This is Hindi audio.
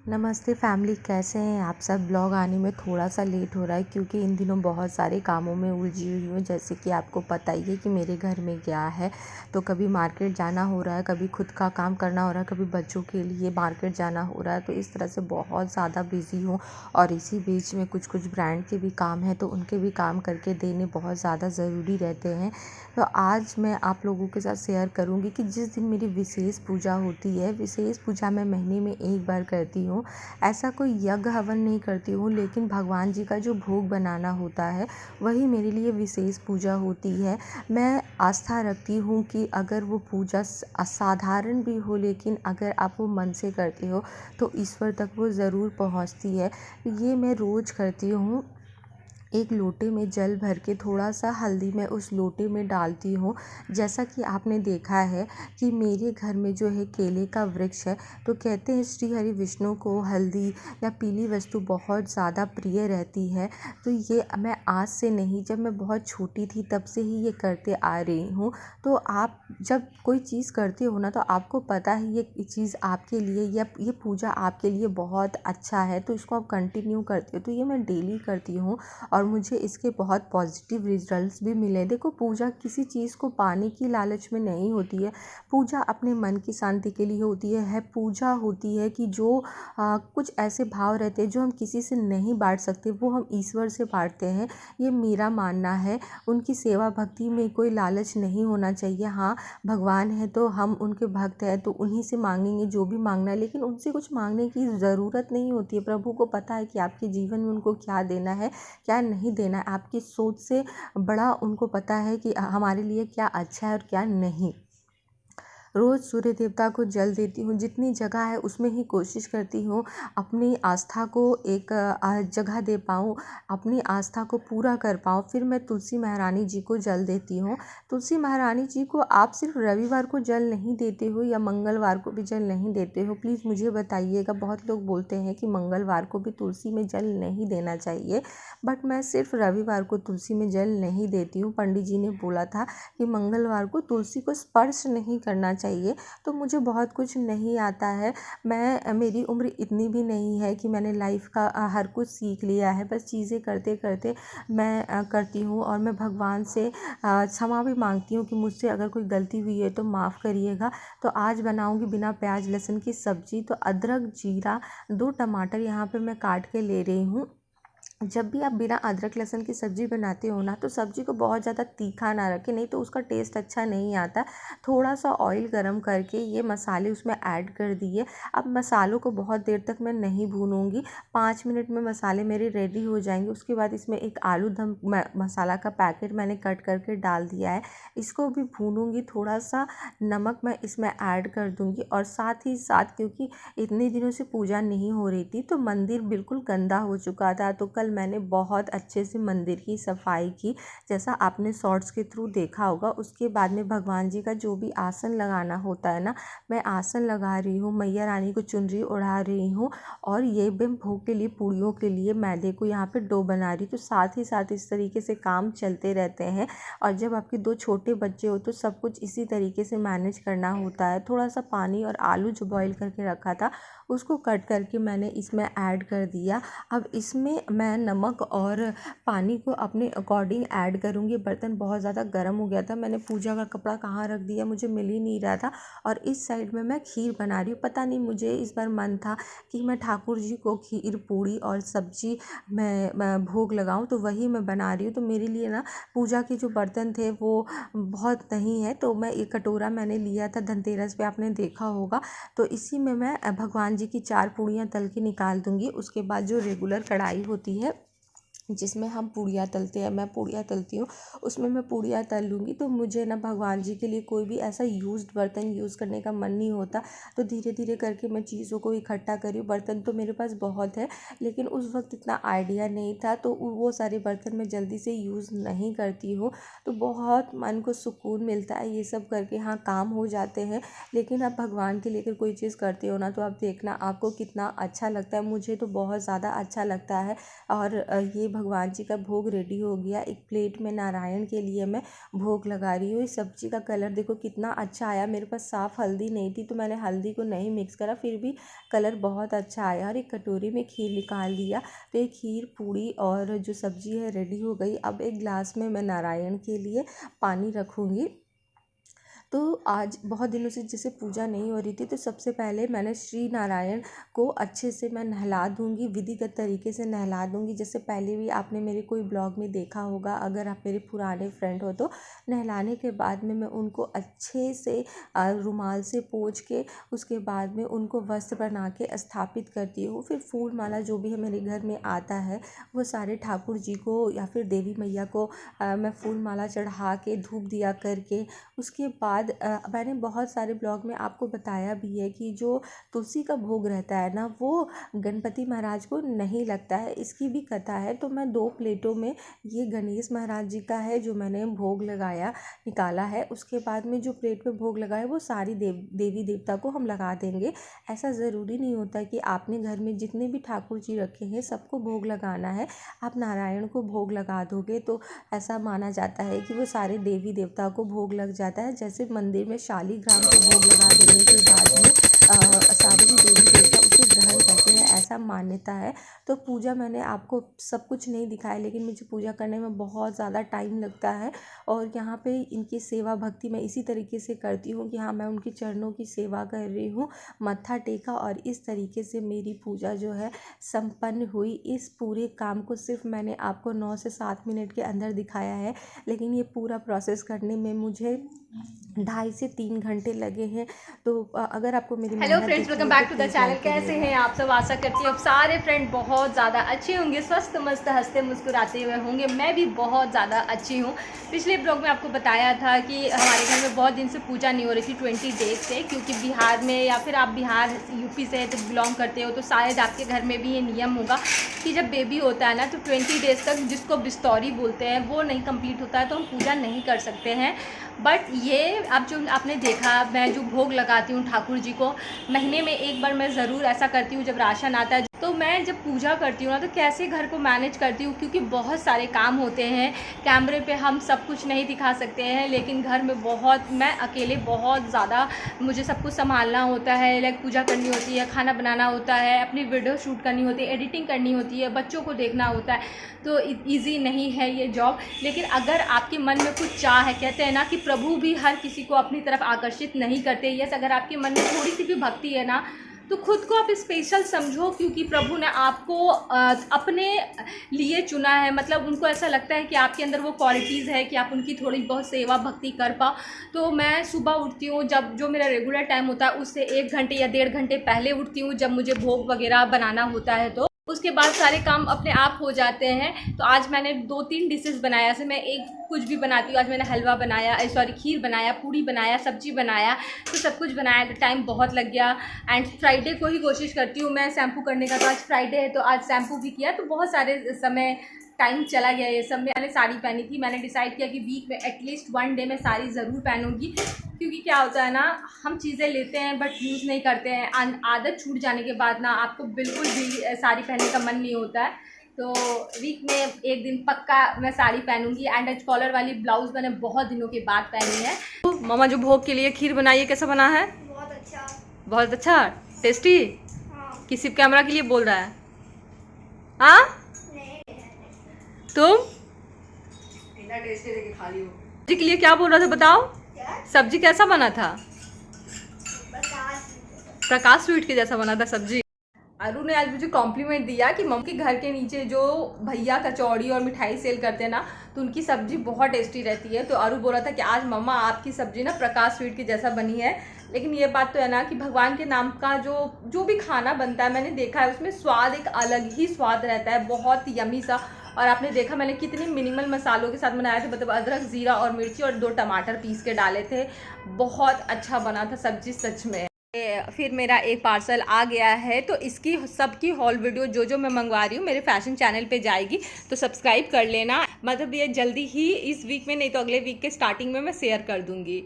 नमस्ते फैमिली, कैसे हैं आप सब। ब्लॉग आने में थोड़ा सा लेट हो रहा है क्योंकि इन दिनों बहुत सारे कामों में उलझी हुई हूँ। जैसे कि आपको पता ही है कि मेरे घर में क्या है, तो कभी मार्केट जाना हो रहा है, कभी खुद का काम करना हो रहा है, कभी बच्चों के लिए मार्केट जाना हो रहा है। तो इस तरह से बहुत ज़्यादा बिज़ी हूँ और इसी बीच में कुछ कुछ ब्रांड के भी काम हैं, तो उनके भी काम करके देने बहुत ज़्यादा ज़रूरी रहते हैं। तो आज मैं आप लोगों के साथ शेयर करूँगी कि जिस दिन मेरी विशेष पूजा होती है, विशेष पूजा मैं महीने में एक बार करती हूँ। ऐसा कोई यज्ञ हवन नहीं करती हूँ, लेकिन भगवान जी का जो भोग बनाना होता है वही मेरे लिए विशेष पूजा होती है। मैं आस्था रखती हूँ कि अगर वो पूजा असाधारण भी हो, लेकिन अगर आप वो मन से करते हो तो ईश्वर तक वो ज़रूर पहुँचती है। ये मैं रोज़ करती हूँ। एक लोटे में जल भर के थोड़ा सा हल्दी मैं उस लोटे में डालती हूँ। जैसा कि आपने देखा है कि मेरे घर में जो है केले का वृक्ष है, तो कहते हैं श्री हरि विष्णु को हल्दी या पीली वस्तु बहुत ज़्यादा प्रिय रहती है। तो ये मैं आज से नहीं, जब मैं बहुत छोटी थी तब से ही ये करते आ रही हूँ। तो आप जब कोई चीज़ करते हो ना, तो आपको पता है ये चीज़ आपके लिए या ये पूजा आपके लिए बहुत अच्छा है, तो इसको आप कंटिन्यू करते हो। तो ये मैं डेली करती हूँ और मुझे इसके बहुत पॉजिटिव रिजल्ट्स भी मिले। देखो, पूजा किसी चीज़ को पाने की लालच में नहीं होती है। पूजा अपने मन की शांति के लिए होती है। पूजा होती है कि जो कुछ ऐसे भाव रहते हैं जो हम किसी से नहीं बांट सकते, वो हम ईश्वर से बांटते हैं। ये मेरा मानना है। उनकी सेवा भक्ति में कोई लालच नहीं होना चाहिए। हाँ, भगवान है तो हम उनके भक्त हैं, तो उन्हीं से मांगेंगे जो भी मांगना है, लेकिन उनसे कुछ मांगने की ज़रूरत नहीं होती है। प्रभु को पता है कि आपके जीवन में उनको क्या देना है, क्या नहीं देना है। आपकी सोच से बड़ा उनको पता है कि हमारे लिए क्या अच्छा है और क्या नहीं। रोज़ सूर्य देवता को जल देती हूँ। जितनी जगह है उसमें ही कोशिश करती हूँ अपनी आस्था को एक जगह दे पाऊँ, अपनी आस्था को पूरा कर पाऊँ। फिर मैं तुलसी महारानी जी को जल देती हूँ। तुलसी महारानी जी को आप सिर्फ रविवार को जल नहीं देते हो या मंगलवार को भी जल नहीं देते हो, प्लीज़ मुझे बताइएगा। बहुत लोग बोलते हैं कि मंगलवार को भी तुलसी में जल नहीं देना चाहिए, बट मैं सिर्फ रविवार को तुलसी में जल नहीं देती हूँ। पंडित जी ने बोला था कि मंगलवार को तुलसी को स्पर्श नहीं करना चाहिए। तो मुझे बहुत कुछ नहीं आता है। मेरी उम्र इतनी भी नहीं है कि मैंने लाइफ का हर कुछ सीख लिया है। बस चीज़ें करते करते मैं करती हूँ और मैं भगवान से क्षमा भी मांगती हूँ कि मुझसे अगर कोई गलती हुई है तो माफ़ करिएगा। तो आज बनाऊँगी बिना प्याज लहसुन की सब्ज़ी। तो अदरक, जीरा, 2 टमाटर यहाँ पे मैं काट के ले रही हूँ। जब भी आप बिना अदरक लहसुन की सब्ज़ी बनाते हो ना, तो सब्ज़ी को बहुत ज़्यादा तीखा ना रखें, नहीं तो उसका टेस्ट अच्छा नहीं आता। थोड़ा सा ऑयल गरम करके ये मसाले उसमें ऐड कर दिए। अब मसालों को बहुत देर तक मैं नहीं भूनूंगी। 5 मिनट में मसाले मेरे रेडी हो जाएंगे। उसके बाद इसमें एक आलू दम मसाला का पैकेट मैंने कट करके डाल दिया है। इसको भी भूनूंगी। थोड़ा सा नमक मैं इसमें ऐड कर दूंगी और साथ ही साथ, क्योंकि इतने दिनों से पूजा नहीं हो रही थी तो मंदिर बिल्कुल गंदा हो चुका था, तो कल मैंने बहुत अच्छे से मंदिर की सफाई की, जैसा आपने शॉर्ट्स के थ्रू देखा होगा। उसके बाद में भगवान जी का जो भी आसन लगाना होता है ना, मैं आसन लगा रही हूँ, मैया रानी को चुनरी ओढ़ा रही हूँ और ये भी भोग के लिए, पूड़ियों के लिए मैदे को यहाँ पे डो बना रही हूँ। तो साथ ही साथ इस तरीके से काम चलते रहते हैं। और जब आपके 2 छोटे बच्चे हो तो सब कुछ इसी तरीके से मैनेज करना होता है। थोड़ा सा पानी और आलू जो बॉईल करके रखा था उसको कट करके मैंने इसमें ऐड कर दिया। अब इसमें मैं नमक और पानी को अपने अकॉर्डिंग ऐड करूँगी। बर्तन बहुत ज़्यादा गर्म हो गया था, मैंने पूजा का कपड़ा कहाँ रख दिया मुझे मिल ही नहीं रहा था। और इस साइड में मैं खीर बना रही हूँ। पता नहीं, मुझे इस बार मन था कि मैं ठाकुर जी को खीर, पूड़ी और सब्जी मैं भोग लगाऊँ, तो वही मैं बना रही हूँ। तो मेरे लिए ना पूजा के जो बर्तन थे वो बहुत नहीं है, तो मैं एक कटोरा मैंने लिया था धनतेरस पे, आपने देखा होगा। तो इसी में मैं भगवान जी की 4 पूड़ियाँ तल के निकाल दूँगी। उसके बाद जो रेगुलर कढ़ाई होती है जिसमें हम पूड़ियाँ तलते हैं, मैं पूड़ियाँ तलती हूँ, उसमें मैं पूड़ियाँ तल लूँगी। तो मुझे ना भगवान जी के लिए कोई भी ऐसा यूज्ड बर्तन यूज़ करने का मन नहीं होता। तो धीरे धीरे करके मैं चीज़ों को इकट्ठा करी हूँ। बर्तन तो मेरे पास बहुत है, लेकिन उस वक्त इतना आइडिया नहीं था, तो वो सारे बर्तन मैं जल्दी से यूज़ नहीं करती हूँ। तो बहुत मन को सुकून मिलता है ये सब करके। हाँ, काम हो जाते हैं, लेकिन आप भगवान के लेकर कोई चीज़ करते हो ना, तो आप देखना आपको कितना अच्छा लगता है। मुझे तो बहुत ज़्यादा अच्छा लगता है। और ये भगवान जी का भोग रेडी हो गया। एक प्लेट में नारायण के लिए मैं भोग लगा रही हूँ। इस सब्जी का कलर देखो कितना अच्छा आया। मेरे पास साफ़ हल्दी नहीं थी तो मैंने हल्दी को नहीं मिक्स करा, फिर भी कलर बहुत अच्छा आया। और एक कटोरी में खीर निकाल दिया। तो ये खीर, पूड़ी और जो सब्जी है रेडी हो गई। अब एक गिलास में मैं नारायण के लिए पानी रखूँगी। तो आज बहुत दिनों से जैसे पूजा नहीं हो रही थी, तो सबसे पहले मैंने श्री नारायण को अच्छे से मैं नहला दूँगी, विधिगत तरीके से नहला दूँगी। जैसे पहले भी आपने मेरे कोई ब्लॉग में देखा होगा, अगर आप मेरे पुराने फ्रेंड हो तो। नहलाने के बाद में मैं उनको अच्छे से रुमाल से पोंछ के उसके बाद में उनको वस्त्र बना के स्थापित करती हूँ। फिर फूल माला जो भी है मेरे घर में आता है, वो सारे ठाकुर जी को या फिर देवी मैया को मैं फूल माला चढ़ा के धूप दिया करके, उसके बाद मैंने बहुत सारे ब्लॉग में आपको बताया भी है कि जो तुलसी का भोग रहता है ना, वो गणपति महाराज को नहीं लगता है। इसकी भी कथा है। तो मैं 2 प्लेटों में ये गणेश महाराज जी का है जो मैंने भोग लगाया निकाला है। उसके बाद में जो प्लेट में भोग लगा है वो सारी देवी देवता को हम लगा देंगे। ऐसा ज़रूरी नहीं होता कि आपने घर में जितने भी ठाकुर जी रखे हैं सबको भोग लगाना है। आप नारायण को भोग लगा दोगे तो ऐसा माना जाता है कि वो सारे देवी देवता को भोग लग जाता है। जैसे मंदिर में शालिग्राम को भोग लगा देने के बाद में सारे ही देवी देवता उसे ग्रहण करते हैं, ऐसा मान्यता है। तो पूजा मैंने आपको सब कुछ नहीं दिखाया, लेकिन मुझे पूजा करने में बहुत ज़्यादा टाइम लगता है। और यहाँ पे इनकी सेवा भक्ति मैं इसी तरीके से करती हूँ कि हाँ, मैं उनके चरणों की सेवा कर रही हूँ, मत्था टेका और इस तरीके से मेरी पूजा जो है संपन्न हुई। इस पूरे काम को सिर्फ मैंने आपको 9 से 7 मिनट के अंदर दिखाया है, लेकिन ये पूरा प्रोसेस करने में मुझे 2.5 से 3 घंटे लगे हैं। तो अगर आपको मेरी hello friends, welcome back to the channel. कैसे हैं आप सब? आशा करती हूँ अब सारे फ्रेंड बहुत ज़्यादा अच्छे होंगे, स्वस्थ मस्त हंसते मुस्कुराते हुए होंगे। मैं भी बहुत ज़्यादा अच्छी हूँ। पिछले ब्लॉग में आपको बताया था कि हमारे घर में बहुत दिन से पूजा नहीं हो रही थी, 20 डेज से, क्योंकि बिहार में या फिर आप बिहार यूपी से तो बिलोंग करते हो तो शायद आपके घर में भी ये नियम होगा कि जब बेबी होता है ना तो 20 डेज़ तक, जिसको बिस्तौरी बोलते हैं, वो नहीं कंप्लीट होता है तो हम पूजा नहीं कर सकते हैं। बट ये अब जो आपने देखा, मैं जो भोग लगाती हूँ ठाकुर जी को, महीने में एक बार मैं ज़रूर ऐसा करती हूँ जब राशन आता है। तो मैं जब पूजा करती हूँ ना तो कैसे घर को मैनेज करती हूँ, क्योंकि बहुत सारे काम होते हैं। कैमरे पे हम सब कुछ नहीं दिखा सकते हैं, लेकिन घर में मैं अकेले बहुत ज़्यादा मुझे सब कुछ संभालना होता है। लाइक पूजा करनी होती है, खाना बनाना होता है, अपनी वीडियो शूट करनी होती है, एडिटिंग करनी होती है, बच्चों को देखना होता है। तो ईज़ी नहीं है ये जॉब। लेकिन अगर आपके मन में कुछ चाह है, कहते हैं ना कि प्रभु भी हर किसी को अपनी तरफ आकर्षित नहीं करते। यस, अगर आपके मन में थोड़ी सी भी भक्ति है ना, तो खुद को आप स्पेशल समझो, क्योंकि प्रभु ने आपको अपने लिए चुना है। मतलब उनको ऐसा लगता है कि आपके अंदर वो क्वालिटीज़ है कि आप उनकी थोड़ी बहुत सेवा भक्ति कर पाओ। तो मैं सुबह उठती हूँ, जब जो मेरा रेगुलर टाइम होता है उससे 1 घंटे या 1.5 घंटे पहले उठती हूँ, जब मुझे भोग वगैरह बनाना होता है। तो उसके बाद सारे काम अपने आप हो जाते हैं। तो आज मैंने 2-3 डिशेस बनाया। जैसे मैं एक कुछ भी बनाती हूँ, आज मैंने हलवा बनाया, खीर बनाया, पूड़ी बनाया, सब्जी बनाया, तो सब कुछ बनाया तो टाइम बहुत लग गया। एंड फ्राइडे को ही कोशिश करती हूँ मैं शैम्पू करने का, तो आज फ्राइडे है तो आज शैम्पू भी किया, तो बहुत सारे समय टाइम चला गया। ये सब मैंने साड़ी पहनी थी। मैंने डिसाइड किया कि वीक में एटलीस्ट 1 डे मैं साड़ी ज़रूर पहनूंगी, क्योंकि क्या होता है ना, हम चीज़ें लेते हैं बट यूज़ नहीं करते हैं। आदत छूट जाने के बाद ना आपको बिल्कुल भी साड़ी पहनने का मन नहीं होता है। तो वीक में 1 दिन पक्का मैं साड़ी पहनूंगी। एंड कॉलर वाली ब्लाउज़ मैंने बहुत दिनों के बाद पहनी है। तो मामा जो भोग के लिए खीर बनाई है, कैसा बना है? बहुत अच्छा। बहुत अच्छा, टेस्टी। हाँ। किसी कैमरा के लिए बोल रहा है? हाँ, तुम इतना टेस्टी लेके खा लियो। सब्जी के लिए क्या बोल रहा था बताओ? क्या? सब्जी कैसा बना था? प्रकाश स्वीट के जैसा बना था सब्जी। अरु ने आज मुझे कॉम्प्लीमेंट दिया कि मम्मी के घर के नीचे जो भैया कचौड़ी और मिठाई सेल करते हैं ना, तो उनकी सब्जी बहुत टेस्टी रहती है। तो अरु बोल रहा था कि आज मम्मा आपकी सब्जी ना प्रकाश स्वीट के जैसा बनी है। लेकिन ये बात तो है ना कि भगवान के नाम का जो भी खाना बनता है, मैंने देखा है उसमें स्वाद एक अलग ही स्वाद रहता है, बहुत यमी सा। और आपने देखा मैंने कितने मिनिमल मसालों के साथ बनाया था, मतलब अदरक, ज़ीरा और मिर्ची और 2 टमाटर पीस के डाले थे। बहुत अच्छा बना था सब्जी सच में। फिर मेरा एक पार्सल आ गया है, तो इसकी सबकी हॉल वीडियो जो मैं मंगवा रही हूँ मेरे फैशन चैनल पे जाएगी, तो सब्सक्राइब कर लेना। मतलब ये जल्दी ही इस वीक में, नहीं तो अगले वीक के स्टार्टिंग में मैं शेयर कर दूँगी।